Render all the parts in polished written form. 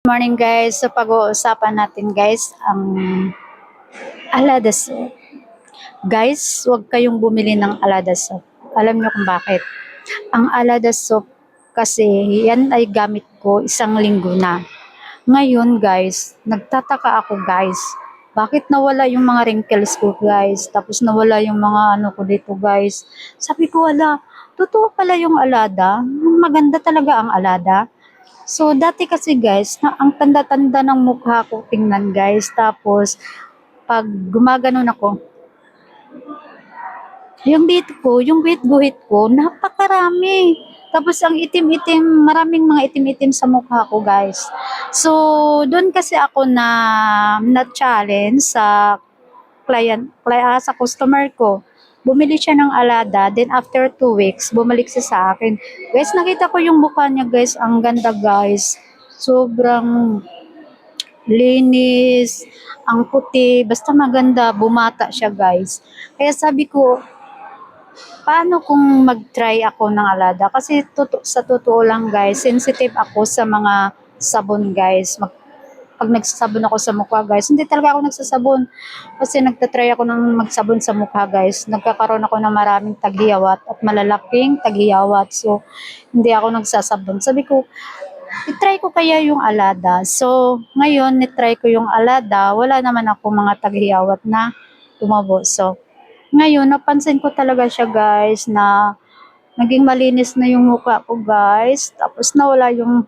Morning guys. So pag-uusapan natin guys ang Alada soap. Guys, huwag kayong bumili ng Alada soap. Alam niyo kung bakit? Ang Alada soap kasi yan ay gamit ko isang linggo na. Ngayon guys, nagtataka ako guys. Bakit nawala yung mga wrinkles ko guys? Tapos nawala yung mga ano ko dito guys. Sabi ko wala, totoo pala yung Alada. Maganda talaga ang Alada. So, dati kasi guys, ang tanda-tanda ng mukha ko tingnan guys. Tapos, pag gumaganon ako, yung dito ko, yung guhit ko, napakarami. Tapos, ang itim-itim, maraming mga itim-itim sa mukha ko guys. So, doon kasi ako na-challenge sa sa customer ko. Bumili siya ng Alada, then after 2 weeks, bumalik siya sa akin. Guys, nakita ko yung mukha niya guys, ang ganda guys. Sobrang linis, ang puti, basta maganda, bumata siya guys. Kaya sabi ko, paano kung mag-try ako ng Alada? Kasi sa totoo lang guys, sensitive ako sa mga sabon guys. Pag nagsasabon ako sa mukha guys, hindi talaga ako nagsasabon. Kasi nagtatry ako ng magsabon sa mukha guys. Nagkakaroon ako ng maraming taghiyawat at malalaking taghiyawat. So, hindi ako nagsasabon. Sabi ko, itry ko kaya yung Alada. So, ngayon, nitry ko yung Alada. Wala naman ako mga taghiyawat na tumabo. So, ngayon, napansin ko talaga siya guys na naging malinis na yung mukha ko guys. Tapos nawala yung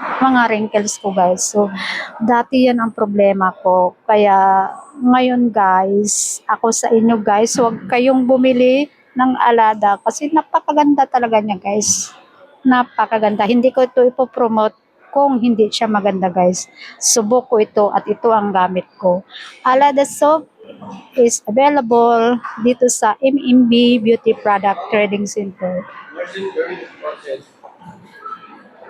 mga wrinkles ko guys. So, dati yan ang problema ko. Kaya, ngayon guys, ako sa inyo guys, huwag kayong bumili ng Alada kasi napakaganda talaga niya guys. Napakaganda. Hindi ko ito ipopromote kung hindi siya maganda guys. Subok ko ito at ito ang gamit ko. Alada soap is available dito sa MMB Beauty Product Trading Center.